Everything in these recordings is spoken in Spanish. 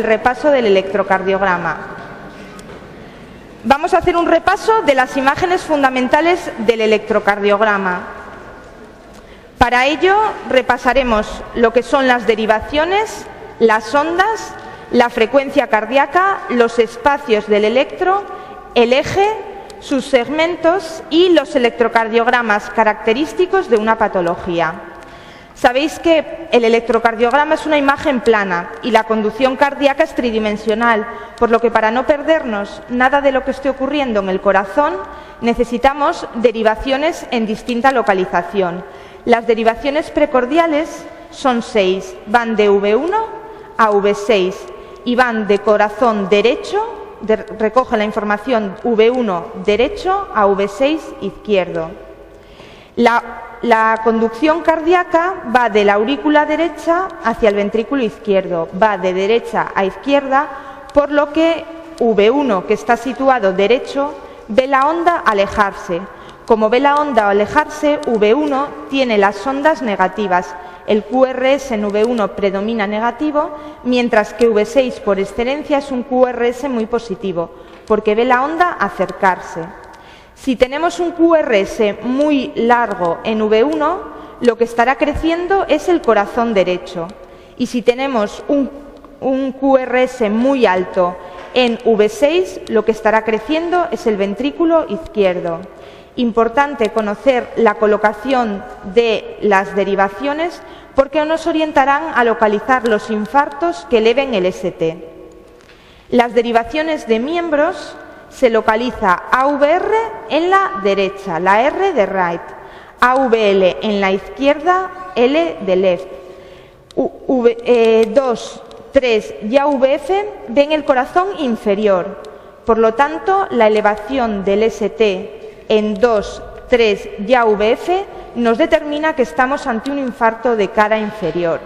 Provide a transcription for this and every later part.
El repaso del electrocardiograma. Vamos a hacer un repaso de las imágenes fundamentales del electrocardiograma. Para ello repasaremos lo que son las derivaciones, las ondas, la frecuencia cardíaca, los espacios del electro, el eje, sus segmentos y los electrocardiogramas característicos de una patología. Sabéis que el electrocardiograma es una imagen plana y la conducción cardíaca es tridimensional, por lo que para no perdernos nada de lo que esté ocurriendo en el corazón, necesitamos derivaciones en distinta localización. Las derivaciones precordiales son 6, van de V1 a V6 y van de corazón derecho, recoge la información V1 derecho a V6 izquierdo. La conducción cardíaca va de la aurícula derecha hacia el ventrículo izquierdo, va de derecha a izquierda, por lo que V1, que está situado derecho, ve la onda alejarse. Como ve la onda alejarse, V1 tiene las ondas negativas. El QRS en V1 predomina negativo, mientras que V6 por excelencia es un QRS muy positivo, porque ve la onda acercarse. Si tenemos un QRS muy largo en V1, lo que estará creciendo es el corazón derecho. Y si tenemos un QRS muy alto en V6, lo que estará creciendo es el ventrículo izquierdo. Importante conocer la colocación de las derivaciones porque nos orientarán a localizar los infartos que eleven el ST. Las derivaciones de miembros se localiza AVR en la derecha, la R de right, AVL en la izquierda, L de left. 2, 3 y AVF ven el corazón inferior. Por lo tanto, la elevación del ST en 2, 3 y AVF nos determina que estamos ante un infarto de cara inferior.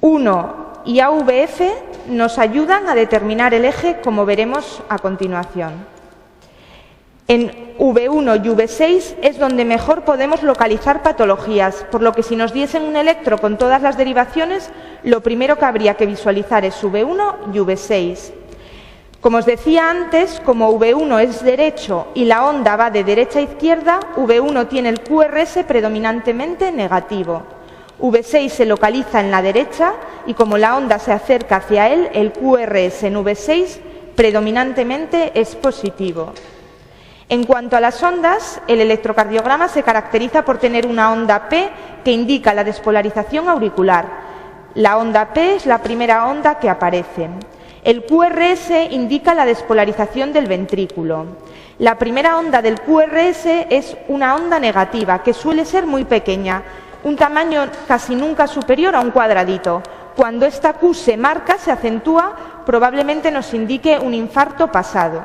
1 y AVF nos ayudan a determinar el eje, como veremos a continuación. En V1 y V6 es donde mejor podemos localizar patologías, por lo que si nos diesen un electro con todas las derivaciones, lo primero que habría que visualizar es V1 y V6. Como os decía antes, como V1 es derecho y la onda va de derecha a izquierda, V1 tiene el QRS predominantemente negativo. V6 se localiza en la derecha y como la onda se acerca hacia él, el QRS en V6 predominantemente es positivo. En cuanto a las ondas, el electrocardiograma se caracteriza por tener una onda P que indica la despolarización auricular. La onda P es la primera onda que aparece. El QRS indica la despolarización del ventrículo. La primera onda del QRS es una onda negativa que suele ser muy pequeña, un tamaño casi nunca superior a un cuadradito. Cuando esta Q se marca, se acentúa, probablemente nos indique un infarto pasado.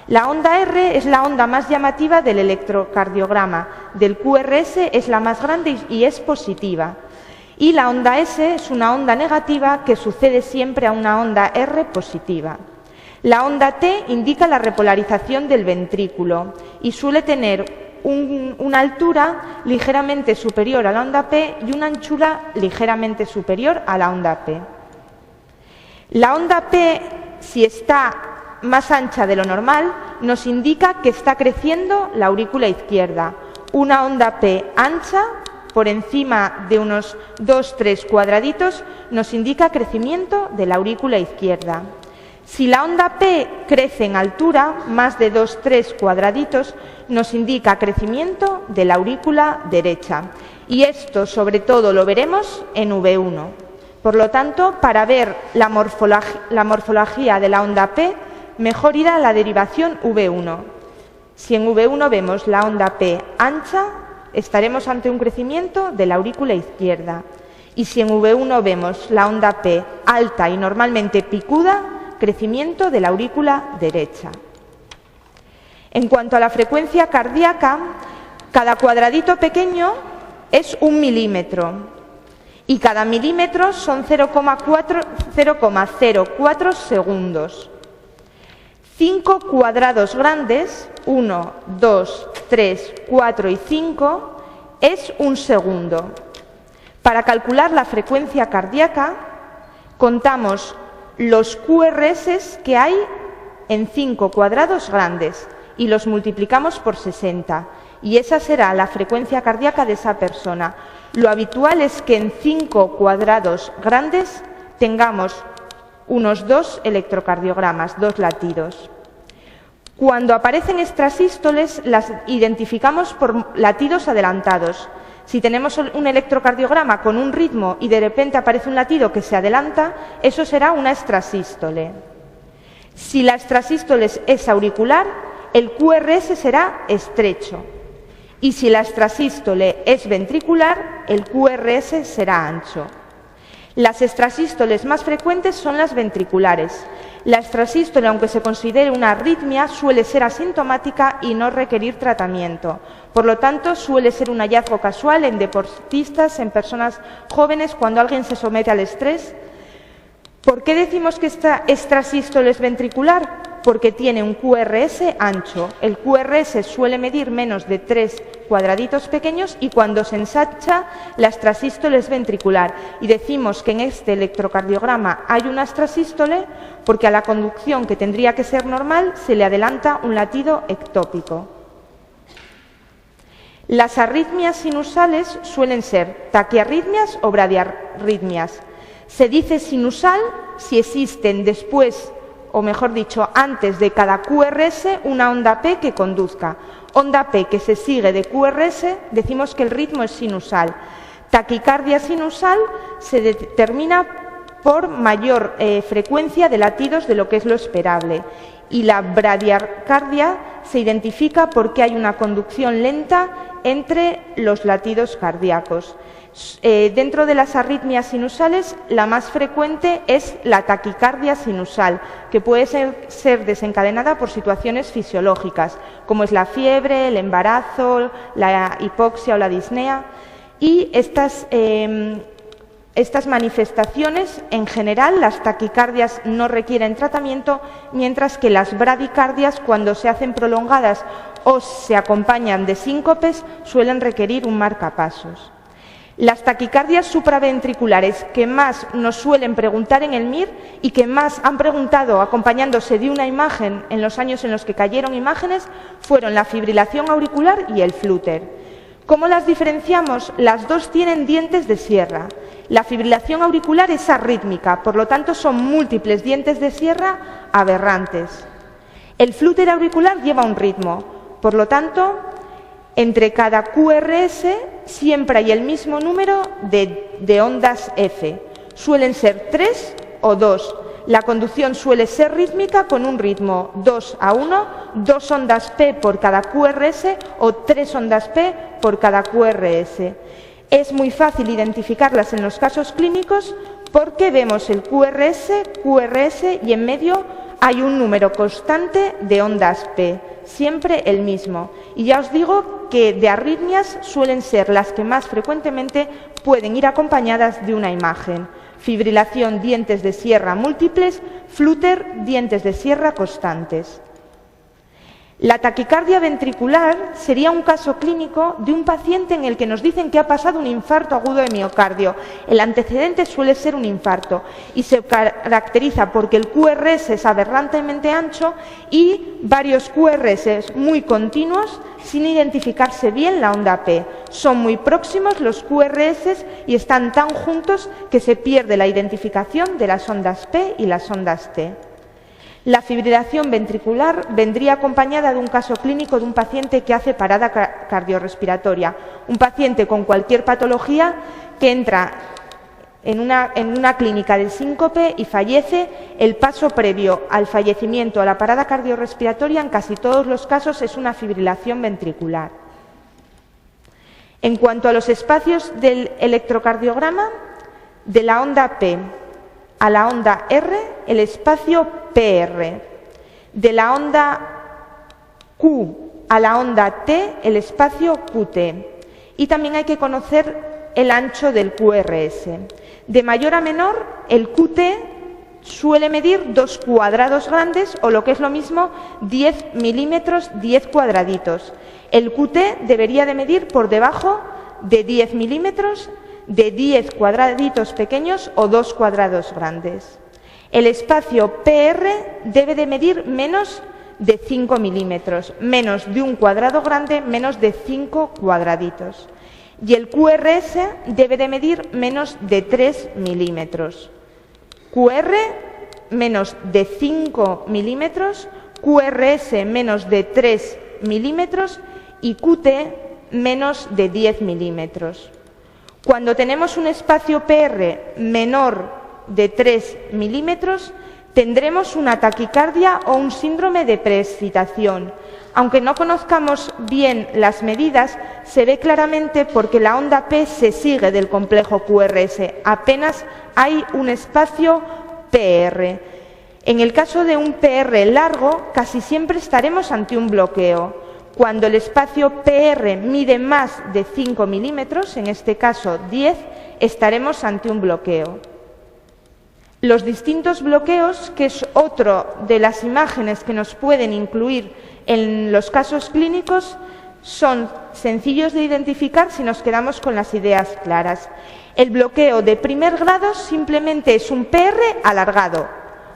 La onda R es la onda más llamativa del electrocardiograma. Del QRS es la más grande y es positiva. Y la onda S es una onda negativa que sucede siempre a una onda R positiva. La onda T indica la repolarización del ventrículo y suele tener una altura ligeramente superior a la onda P y una anchura ligeramente superior a la onda P. La onda P, si está más ancha de lo normal, nos indica que está creciendo la aurícula izquierda. Una onda P ancha, por encima de unos 2-3 cuadraditos, nos indica crecimiento de la aurícula izquierda. Si la onda P crece en altura, más de 2-3 cuadraditos, nos indica crecimiento de la aurícula derecha. Y esto, sobre todo, lo veremos en V1. Por lo tanto, para ver la morfología de la onda P, mejor ir a la derivación V1. Si en V1 vemos la onda P ancha, estaremos ante un crecimiento de la aurícula izquierda. Y si en V1 vemos la onda P alta y normalmente picuda, crecimiento de la aurícula derecha. En cuanto a la frecuencia cardíaca, cada cuadradito pequeño es 1 milímetro y cada milímetro son 0,04 segundos. 5 cuadrados grandes, 1, 2, 3, 4 y 5, es 1 segundo. Para calcular la frecuencia cardíaca, contamos los QRS que hay en 5 cuadrados grandes y los multiplicamos por 60. Y esa será la frecuencia cardíaca de esa persona. Lo habitual es que en 5 cuadrados grandes tengamos unos 2 electrocardiogramas, 2 latidos. Cuando aparecen extrasístoles, las identificamos por latidos adelantados. Si tenemos un electrocardiograma con un ritmo y de repente aparece un latido que se adelanta, eso será una extrasístole. Si la extrasístole es auricular, el QRS será estrecho. Y si la extrasístole es ventricular, el QRS será ancho. Las extrasístoles más frecuentes son las ventriculares. La extrasístole, aunque se considere una arritmia, suele ser asintomática y no requerir tratamiento. Por lo tanto, suele ser un hallazgo casual en deportistas, en personas jóvenes, cuando alguien se somete al estrés. ¿Por qué decimos que esta extrasístole es ventricular? Porque tiene un QRS ancho. El QRS suele medir menos de 3 cuadraditos pequeños y cuando se ensancha, la extrasístole es ventricular. Y decimos que en este electrocardiograma hay una extrasístole porque a la conducción, que tendría que ser normal, se le adelanta un latido ectópico. Las arritmias sinusales suelen ser taquiarritmias o bradiarritmias. Se dice sinusal si existen después, o mejor dicho, antes de cada QRS, una onda P que conduzca. Onda P que se sigue de QRS, decimos que el ritmo es sinusal. Taquicardia sinusal se determina por mayor frecuencia de latidos de lo que es lo esperable. Y la bradicardia se identifica porque hay una conducción lenta entre los latidos cardíacos. Dentro de las arritmias sinusales, la más frecuente es la taquicardia sinusal, que puede ser desencadenada por situaciones fisiológicas, como es la fiebre, el embarazo, la hipoxia o la disnea. Y estas manifestaciones, en general, las taquicardias no requieren tratamiento, mientras que las bradicardias, cuando se hacen prolongadas o se acompañan de síncopes, suelen requerir un marcapasos. Las taquicardias supraventriculares que más nos suelen preguntar en el MIR y que más han preguntado acompañándose de una imagen en los años en los que cayeron imágenes fueron la fibrilación auricular y el flúter. ¿Cómo las diferenciamos? Las dos tienen dientes de sierra. La fibrilación auricular es arrítmica, por lo tanto son múltiples dientes de sierra aberrantes. El flúter auricular lleva un ritmo, por lo tanto, entre cada QRS siempre hay el mismo número de ondas F. Suelen ser 3 o 2. La conducción suele ser rítmica con un ritmo 2:1, 2 ondas P por cada QRS o 3 ondas P por cada QRS. Es muy fácil identificarlas en los casos clínicos porque vemos el QRS y en medio hay un número constante de ondas P, siempre el mismo. Y ya os digo que de arritmias suelen ser las que más frecuentemente pueden ir acompañadas de una imagen. Fibrilación, dientes de sierra múltiples, flúter, dientes de sierra constantes. La taquicardia ventricular sería un caso clínico de un paciente en el que nos dicen que ha pasado un infarto agudo de miocardio. El antecedente suele ser un infarto y se caracteriza porque el QRS es aberrantemente ancho y varios QRS muy continuos sin identificarse bien la onda P. Son muy próximos los QRS y están tan juntos que se pierde la identificación de las ondas P y las ondas T. La fibrilación ventricular vendría acompañada de un caso clínico de un paciente que hace parada cardiorrespiratoria, un paciente con cualquier patología que entra en una clínica de síncope y fallece. El paso previo al fallecimiento, a la parada cardiorrespiratoria, en casi todos los casos es una fibrilación ventricular. En cuanto a los espacios del electrocardiograma, de la onda P a la onda R, el espacio PR. De la onda Q a la onda T, el espacio QT. Y también hay que conocer el ancho del QRS. De mayor a menor, el QT suele medir 2 cuadrados grandes, o lo que es lo mismo, 10 milímetros, 10 cuadraditos. El QT debería de medir por debajo de 10 milímetros, de 10 cuadraditos pequeños o 2 cuadrados grandes. El espacio PR debe de medir menos de 5 milímetros, menos de un cuadrado grande, menos de 5 cuadraditos. Y el QRS debe de medir menos de 3 milímetros. QR menos de 5 milímetros, QRS menos de 3 milímetros y QT menos de 10 milímetros. Cuando tenemos un espacio PR menor de 3 milímetros, tendremos una taquicardia o un síndrome de preexcitación. Aunque no conozcamos bien las medidas, se ve claramente porque la onda P se sigue del complejo QRS. Apenas hay un espacio PR. En el caso de un PR largo, casi siempre estaremos ante un bloqueo. Cuando el espacio PR mide más de 5 milímetros, en este caso 10, estaremos ante un bloqueo. Los distintos bloqueos, que es otro de las imágenes que nos pueden incluir en los casos clínicos, son sencillos de identificar si nos quedamos con las ideas claras. El bloqueo de primer grado simplemente es un PR alargado,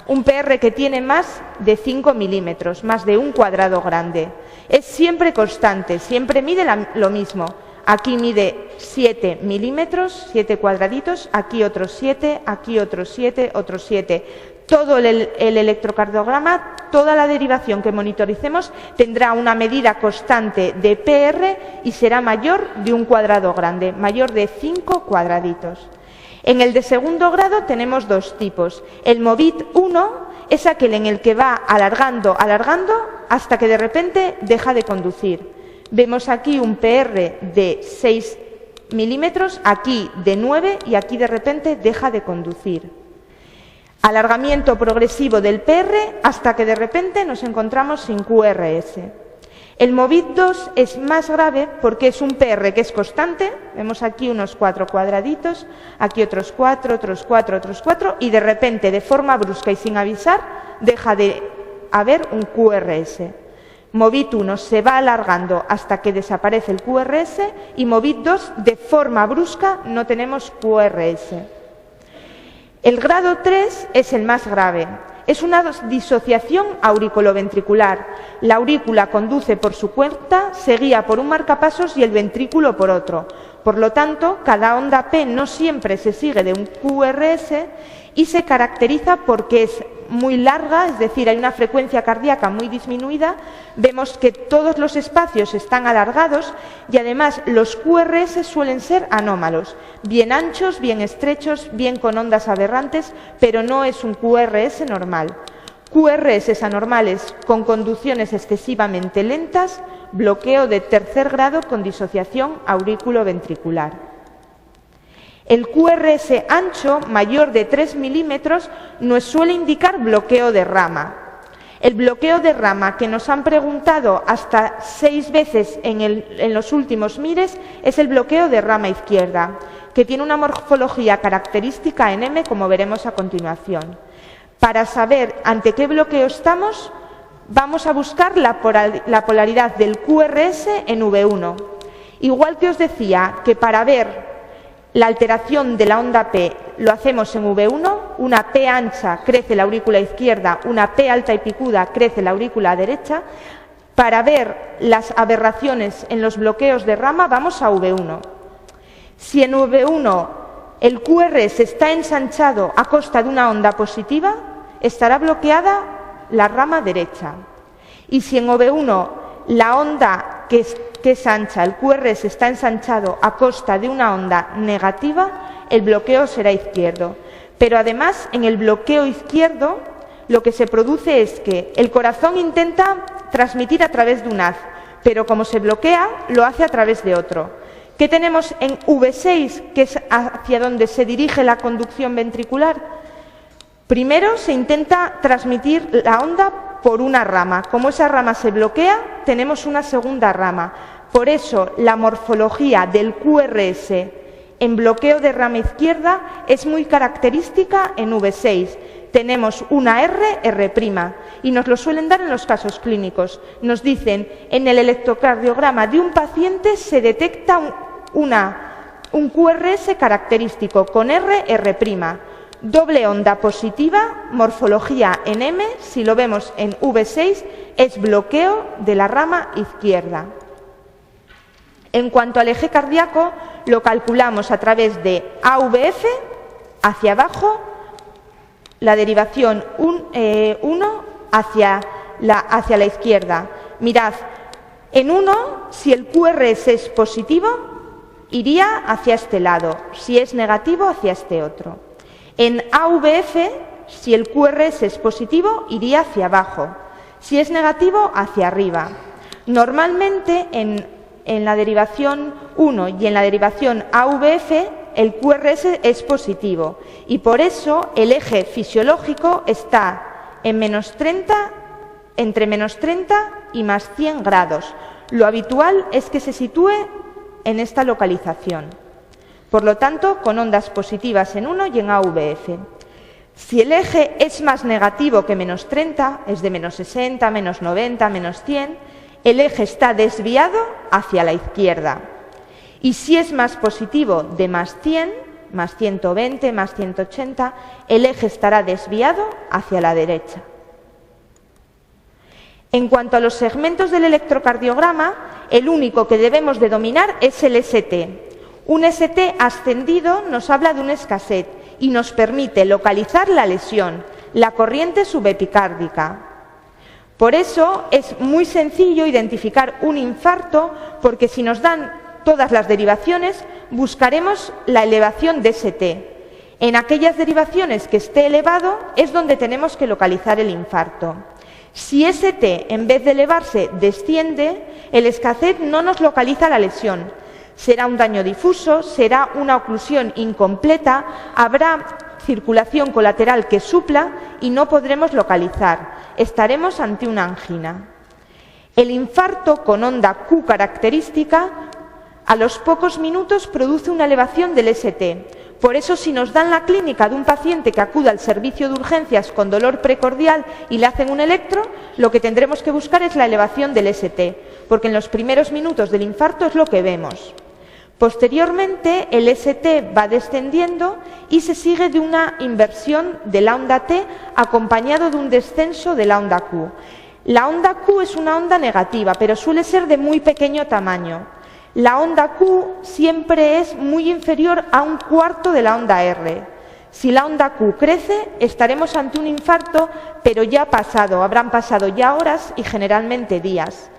un PR que tiene más de 5 milímetros, más de un cuadrado grande. Es siempre constante, siempre mide lo mismo. Aquí mide 7 milímetros, 7 cuadraditos, aquí otros 7, aquí otros 7, otros 7. Todo el electrocardiograma, toda la derivación que monitoricemos tendrá una medida constante de PR y será mayor de un cuadrado grande, mayor de 5 cuadraditos. En el de segundo grado tenemos dos tipos. El MOVIT 1 es aquel en el que va alargando, alargando, hasta que de repente deja de conducir. Vemos aquí un PR de 6 milímetros, aquí de 9 y aquí de repente deja de conducir. Alargamiento progresivo del PR hasta que de repente nos encontramos sin QRS. El MOVIT 2 es más grave porque es un PR que es constante. Vemos aquí unos 4 cuadraditos, aquí otros 4, otros 4, otros 4 y de repente, de forma brusca y sin avisar, deja de haber un QRS. MOVIT 1 se va alargando hasta que desaparece el QRS y MOVIT 2 de forma brusca no tenemos QRS. El grado 3 es el más grave. Es una disociación auriculoventricular. La aurícula conduce por su cuenta, se guía por un marcapasos y el ventrículo por otro. Por lo tanto, cada onda P no siempre se sigue de un QRS y se caracteriza porque es muy larga, es decir, hay una frecuencia cardíaca muy disminuida. Vemos que todos los espacios están alargados y además los QRS suelen ser anómalos, bien anchos, bien estrechos, bien con ondas aberrantes, pero no es un QRS normal. QRS anormales con conducciones excesivamente lentas, bloqueo de tercer grado con disociación aurículo-ventricular. El QRS ancho, mayor de 3 milímetros, nos suele indicar bloqueo de rama. El bloqueo de rama que nos han preguntado hasta 6 veces en los últimos MIRES es el bloqueo de rama izquierda, que tiene una morfología característica en M, como veremos a continuación. Para saber ante qué bloqueo estamos, vamos a buscar la polaridad del QRS en V1. Igual que os decía que para ver la alteración de la onda P lo hacemos en V1, una P ancha crece la aurícula izquierda, una P alta y picuda crece la aurícula derecha. Para ver las aberraciones en los bloqueos de rama vamos a V1. Si en V1 el QRS está ensanchado a costa de una onda positiva, estará bloqueada la rama derecha. Y si en V1 la onda que es ancha, el QRS está ensanchado a costa de una onda negativa, el bloqueo será izquierdo. Pero además, en el bloqueo izquierdo, lo que se produce es que el corazón intenta transmitir a través de un haz, pero como se bloquea, lo hace a través de otro. ¿Qué tenemos en V6, que es hacia donde se dirige la conducción ventricular? Primero se intenta transmitir la onda por una rama. Como esa rama se bloquea, tenemos una segunda rama. Por eso, la morfología del QRS en bloqueo de rama izquierda es muy característica en V6. Tenemos una R, R', y nos lo suelen dar en los casos clínicos. Nos dicen, en el electrocardiograma de un paciente se detecta un QRS característico con R', doble onda positiva, morfología en M, si lo vemos en V6, es bloqueo de la rama izquierda. En cuanto al eje cardíaco, lo calculamos a través de AVF, hacia abajo, la derivación 1 hacia la izquierda. Mirad, en 1, si el QRS es positivo, iría hacia este lado, si es negativo, hacia este otro. En AVF, si el QRS es positivo, iría hacia abajo, si es negativo, hacia arriba. Normalmente, en la derivación 1 y en la derivación AVF, el QRS es positivo y por eso el eje fisiológico está en entre menos 30 y más 100 grados. Lo habitual es que se sitúe en esta localización. Por lo tanto, con ondas positivas en 1 y en AVF. Si el eje es más negativo que menos 30, es de menos 60, menos 90, menos 100, el eje está desviado hacia la izquierda. Y si es más positivo de más 100, más 120, más 180, el eje estará desviado hacia la derecha. En cuanto a los segmentos del electrocardiograma, el único que debemos de dominar es el ST. Un ST ascendido nos habla de un escasez y nos permite localizar la lesión, la corriente subepicárdica. Por eso es muy sencillo identificar un infarto, porque si nos dan todas las derivaciones, buscaremos la elevación de ST. En aquellas derivaciones que esté elevado es donde tenemos que localizar el infarto. Si ST, en vez de elevarse, desciende, el escasez no nos localiza la lesión. Será un daño difuso, será una oclusión incompleta, habrá circulación colateral que supla y no podremos localizar. Estaremos ante una angina. El infarto con onda Q característica a los pocos minutos produce una elevación del ST. Por eso, si nos dan la clínica de un paciente que acude al servicio de urgencias con dolor precordial y le hacen un electro, lo que tendremos que buscar es la elevación del ST, porque en los primeros minutos del infarto es lo que vemos. Posteriormente, el ST va descendiendo y se sigue de una inversión de la onda T acompañado de un descenso de la onda Q. La onda Q es una onda negativa, pero suele ser de muy pequeño tamaño. La onda Q siempre es muy inferior a un cuarto de la onda R. Si la onda Q crece, estaremos ante un infarto, pero ya habrán pasado ya horas y generalmente días.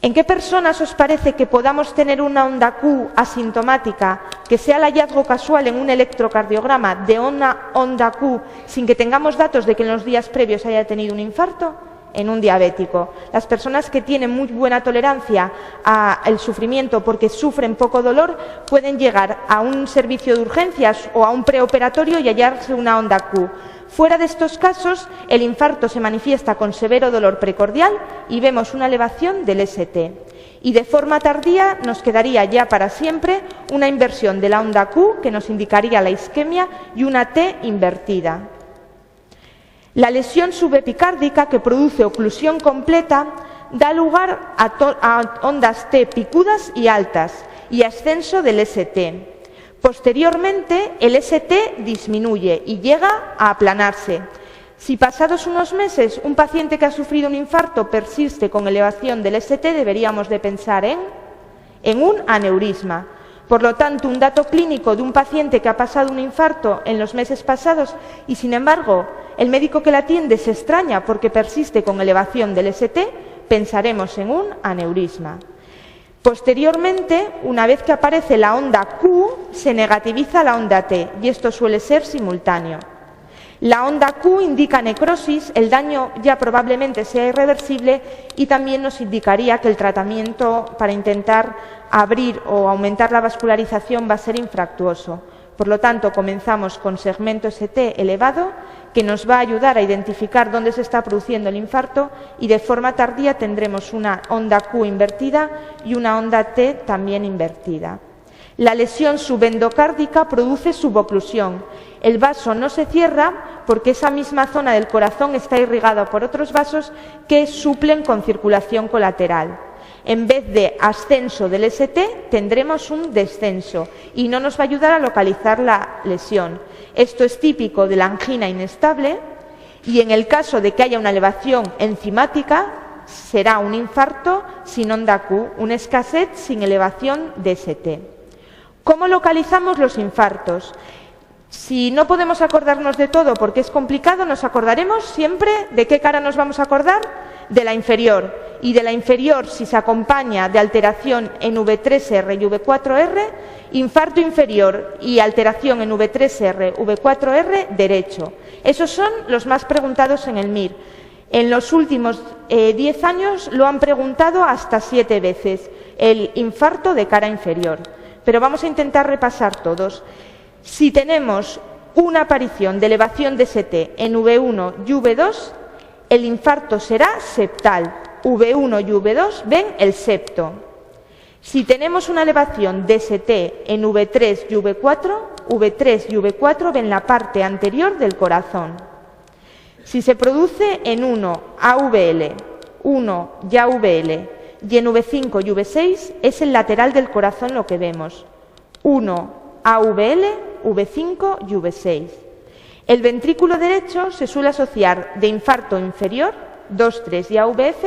¿En qué personas os parece que podamos tener una onda Q asintomática, que sea el hallazgo casual en un electrocardiograma de una onda Q sin que tengamos datos de que en los días previos haya tenido un infarto? En un diabético. Las personas que tienen muy buena tolerancia al sufrimiento porque sufren poco dolor pueden llegar a un servicio de urgencias o a un preoperatorio y hallarse una onda Q. Fuera de estos casos, el infarto se manifiesta con severo dolor precordial y vemos una elevación del ST. Y de forma tardía nos quedaría ya para siempre una inversión de la onda Q que nos indicaría la isquemia y una T invertida. La lesión subepicárdica, que produce oclusión completa, da lugar a ondas T picudas y altas y ascenso del ST. Posteriormente, el ST disminuye y llega a aplanarse. Si pasados unos meses un paciente que ha sufrido un infarto persiste con elevación del ST, deberíamos de pensar en un aneurisma. Por lo tanto, un dato clínico de un paciente que ha pasado un infarto en los meses pasados y, sin embargo, el médico que la atiende se extraña porque persiste con elevación del ST, pensaremos en un aneurisma. Posteriormente, una vez que aparece la onda Q, se negativiza la onda T y esto suele ser simultáneo. La onda Q indica necrosis, el daño ya probablemente sea irreversible y también nos indicaría que el tratamiento para intentar abrir o aumentar la vascularización va a ser infructuoso. Por lo tanto, comenzamos con segmento ST elevado, que nos va a ayudar a identificar dónde se está produciendo el infarto y de forma tardía tendremos una onda Q invertida y una onda T también invertida. La lesión subendocárdica produce suboclusión. El vaso no se cierra porque esa misma zona del corazón está irrigada por otros vasos que suplen con circulación colateral. en vez de ascenso del ST, tendremos un descenso y no nos va a ayudar a localizar la lesión. Esto es típico de la angina inestable y en el caso de que haya una elevación enzimática, será un infarto sin onda Q, un escasez sin elevación de ST. ¿Cómo localizamos los infartos? Si no podemos acordarnos de todo porque es complicado, nos acordaremos siempre de qué cara nos vamos a acordar, de la inferior. Y de la inferior, si se acompaña de alteración en V3R y V4R, infarto inferior y alteración en V3R, V4R, derecho. Esos son los más preguntados en el MIR. En los últimos 10 años lo han preguntado hasta 7 veces, el infarto de cara inferior. Pero vamos a intentar repasar todos. Si tenemos una aparición de elevación de ST en V1 y V2, el infarto será septal. V1 y V2 ven el septo. Si tenemos una elevación de ST en V3 y V4, V3 y V4 ven la parte anterior del corazón. Si se produce en 1 AVL, 1 y AVL y en V5 y V6, es el lateral del corazón lo que vemos. 1 AVL, V5 y V6. El ventrículo derecho se suele asociar de infarto inferior, 2, 3 y AVF,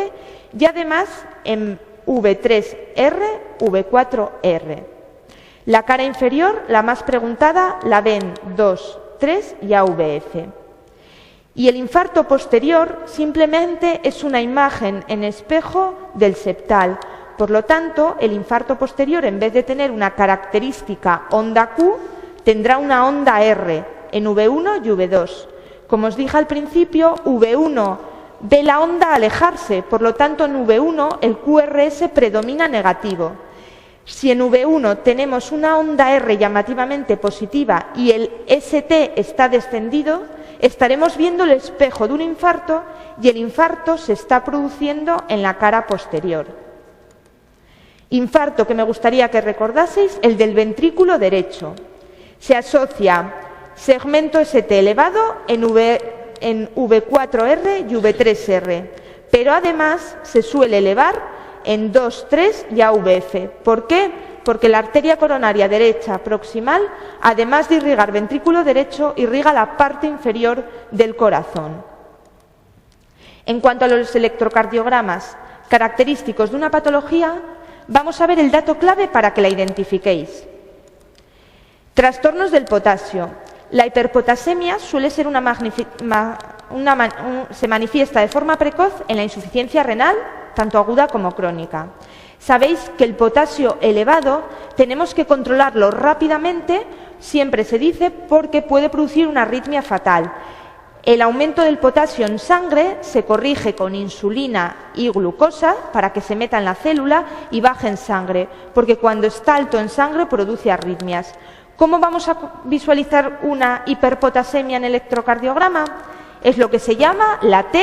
y además en V3R, V4R. La cara inferior, la más preguntada, la ven 2, 3 y AVF. Y el infarto posterior simplemente es una imagen en espejo del septal. Por lo tanto, el infarto posterior, en vez de tener una característica onda Q, tendrá una onda R en V1 y V2. Como os dije al principio, V1 ve la onda alejarse, por lo tanto en V1 el QRS predomina negativo. Si en V1 tenemos una onda R llamativamente positiva y el ST está descendido, estaremos viendo el espejo de un infarto y el infarto se está produciendo en la cara posterior. Infarto que me gustaría que recordaseis, el del ventrículo derecho. Se asocia segmento ST elevado en V4R y V3R, pero además se suele elevar en 2, 3 y AVF. ¿Por qué? Porque la arteria coronaria derecha proximal, además de irrigar ventrículo derecho, irriga la parte inferior del corazón. En cuanto a los electrocardiogramas característicos de una patología, vamos a ver el dato clave para que la identifiquéis. Trastornos del potasio. La hiperpotasemia suele ser se manifiesta de forma precoz en la insuficiencia renal, tanto aguda como crónica. Sabéis que el potasio elevado tenemos que controlarlo rápidamente, siempre se dice, porque puede producir una arritmia fatal. El aumento del potasio en sangre se corrige con insulina y glucosa para que se meta en la célula y baje en sangre, porque cuando está alto en sangre produce arritmias. ¿Cómo vamos a visualizar una hiperpotasemia en electrocardiograma? Es lo que se llama la T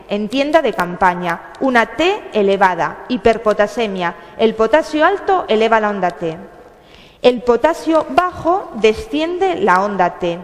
en tienda de campaña, una T elevada, hiperpotasemia. El potasio alto eleva la onda T. El potasio bajo desciende la onda T.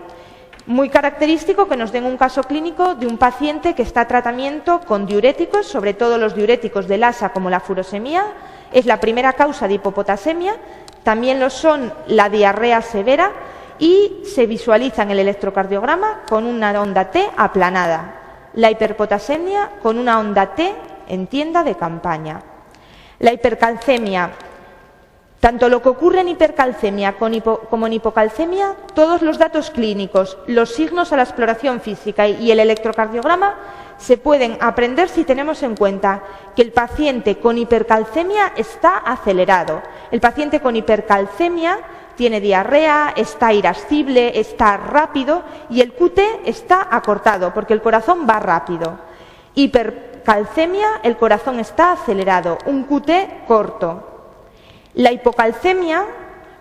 Muy característico que nos den un caso clínico de un paciente que está a tratamiento con diuréticos, sobre todo los diuréticos del ASA como la furosemía, es la primera causa de hipopotasemia, también lo son la diarrea severa y se visualiza en el electrocardiograma con una onda T aplanada. La hiperpotasemia con una onda T en tienda de campaña. La hipercalcemia, tanto lo que ocurre en hipercalcemia como en hipocalcemia, todos los datos clínicos, los signos a la exploración física y el electrocardiograma se pueden aprender si tenemos en cuenta que el paciente con hipercalcemia está acelerado. El paciente con hipercalcemia tiene diarrea, está irascible, está rápido y el QT está acortado porque el corazón va rápido. Hipercalcemia, el corazón está acelerado, un QT corto. La hipocalcemia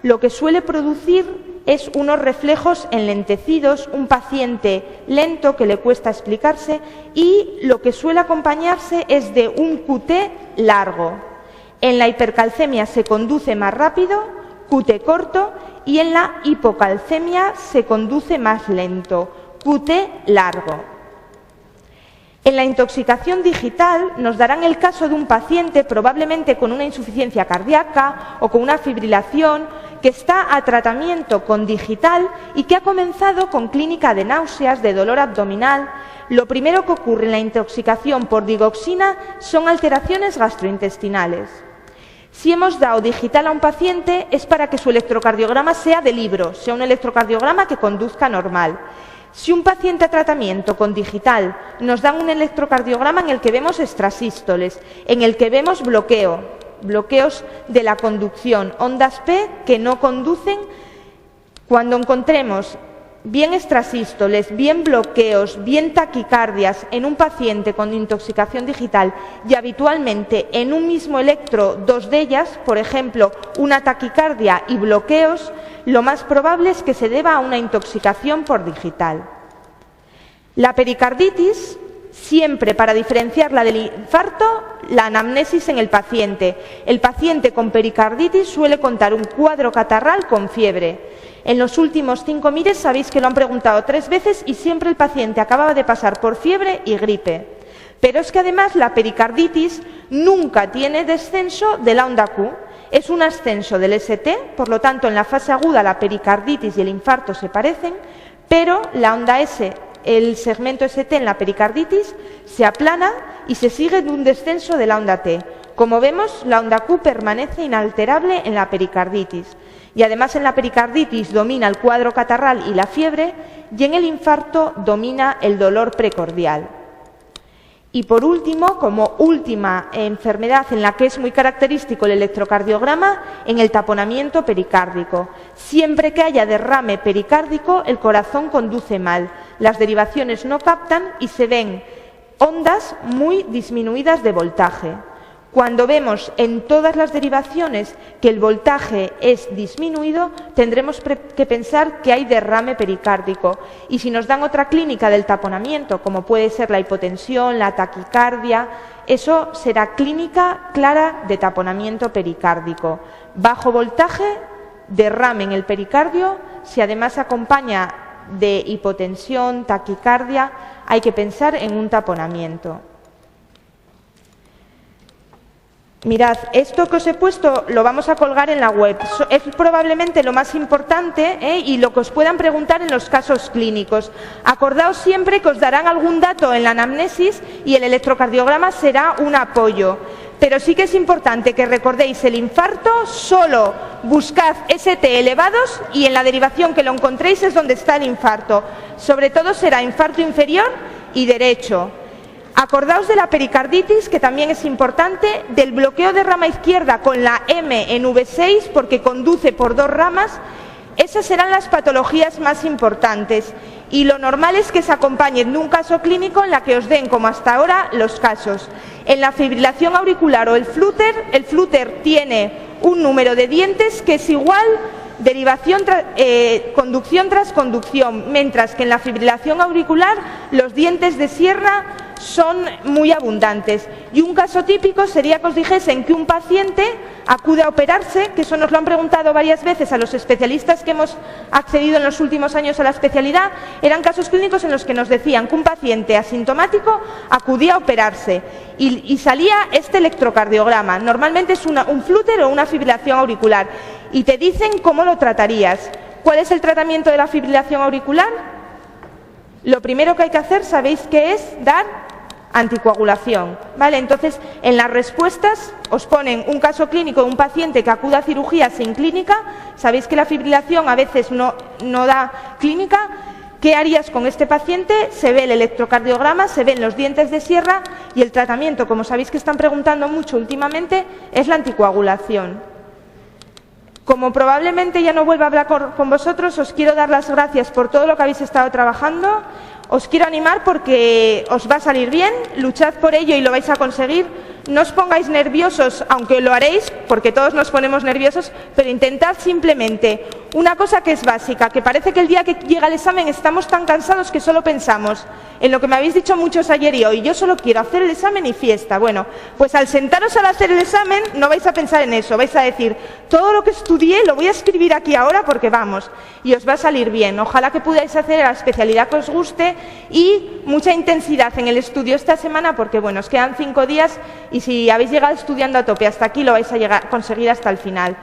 lo que suele producir es unos reflejos enlentecidos, un paciente lento que le cuesta explicarse y lo que suele acompañarse es de un QT largo. En la hipercalcemia se conduce más rápido, QT corto, y en la hipocalcemia se conduce más lento, QT largo. En la intoxicación digital nos darán el caso de un paciente probablemente con una insuficiencia cardíaca o con una fibrilación que está a tratamiento con digital y que ha comenzado con clínica de náuseas, de dolor abdominal. Lo primero que ocurre en la intoxicación por digoxina son alteraciones gastrointestinales. Si hemos dado digital a un paciente es para que su electrocardiograma sea de libro, sea un electrocardiograma que conduzca normal. Si un paciente a tratamiento con digital nos dan un electrocardiograma en el que vemos extrasístoles, en el que vemos bloqueos de la conducción, ondas P que no conducen, cuando encontremos bien extrasístoles, bien bloqueos, bien taquicardias en un paciente con intoxicación digital y habitualmente en un mismo electro dos de ellas, por ejemplo, una taquicardia y bloqueos, lo más probable es que se deba a una intoxicación por digital. La pericarditis, siempre para diferenciarla del infarto, la anamnesis en el paciente. El paciente con pericarditis suele contar un cuadro catarral con fiebre. En los últimos 5 MIRES sabéis que lo han preguntado 3 veces y siempre el paciente acababa de pasar por fiebre y gripe. Pero es que además la pericarditis nunca tiene descenso de la onda Q. Es un ascenso del ST, por lo tanto en la fase aguda la pericarditis y el infarto se parecen, pero la onda S, el segmento ST en la pericarditis, se aplana y se sigue de un descenso de la onda T. Como vemos, la onda Q permanece inalterable en la pericarditis. Y además en la pericarditis domina el cuadro catarral y la fiebre, y en el infarto domina el dolor precordial. Y por último, como última enfermedad en la que es muy característico el electrocardiograma, en el taponamiento pericárdico. Siempre que haya derrame pericárdico, el corazón conduce mal, las derivaciones no captan y se ven ondas muy disminuidas de voltaje. Cuando vemos en todas las derivaciones que el voltaje es disminuido, tendremos que pensar que hay derrame pericárdico. Y si nos dan otra clínica del taponamiento, como puede ser la hipotensión, la taquicardia, eso será clínica clara de taponamiento pericárdico. Bajo voltaje, derrame en el pericardio. Si además acompaña de hipotensión, taquicardia, hay que pensar en un taponamiento. Mirad, esto que os he puesto lo vamos a colgar en la web. Es probablemente lo más importante y lo que os puedan preguntar en los casos clínicos. Acordaos siempre que os darán algún dato en la anamnesis y el electrocardiograma será un apoyo. Pero sí que es importante que recordéis el infarto, solo buscad ST elevados y en la derivación que lo encontréis es donde está el infarto. Sobre todo será infarto inferior y derecho. Acordaos de la pericarditis, que también es importante, del bloqueo de rama izquierda con la M en V6, porque conduce por 2 ramas. Esas serán las patologías más importantes. Y lo normal es que se acompañen de un caso clínico en la que os den, como hasta ahora, los casos. En la fibrilación auricular o el flúter tiene un número de dientes que es igual conducción tras conducción, mientras que en la fibrilación auricular los dientes de sierra son muy abundantes. Y un caso típico sería que os dijesen que un paciente acude a operarse, que eso nos lo han preguntado varias veces a los especialistas que hemos accedido en los últimos años a la especialidad. Eran casos clínicos en los que nos decían que un paciente asintomático acudía a operarse y salía este electrocardiograma. Normalmente es un flúter o una fibrilación auricular y te dicen cómo lo tratarías. ¿Cuál es el tratamiento de la fibrilación auricular? Lo primero que hay que hacer, ¿sabéis qué es? Dar anticoagulación, ¿vale? Entonces, en las respuestas os ponen un caso clínico de un paciente que acude a cirugía sin clínica. Sabéis que la fibrilación a veces no da clínica. ¿Qué harías con este paciente? Se ve el electrocardiograma, se ven los dientes de sierra y el tratamiento, como sabéis que están preguntando mucho últimamente, es la anticoagulación. Como probablemente ya no vuelva a hablar con vosotros, os quiero dar las gracias por todo lo que habéis estado trabajando. Os quiero animar porque os va a salir bien, luchad por ello y lo vais a conseguir. No os pongáis nerviosos, aunque lo haréis, porque todos nos ponemos nerviosos, pero intentad simplemente una cosa que es básica, que parece que el día que llega el examen estamos tan cansados que solo pensamos en lo que me habéis dicho muchos ayer y hoy, yo solo quiero hacer el examen y fiesta. Bueno, pues al sentaros al hacer el examen no vais a pensar en eso, vais a decir, todo lo que estudié lo voy a escribir aquí ahora porque vamos, y os va a salir bien. Ojalá que podáis hacer la especialidad que os guste y mucha intensidad en el estudio esta semana porque, bueno, os quedan 5 días y si habéis llegado estudiando a tope hasta aquí lo vais a conseguir hasta el final.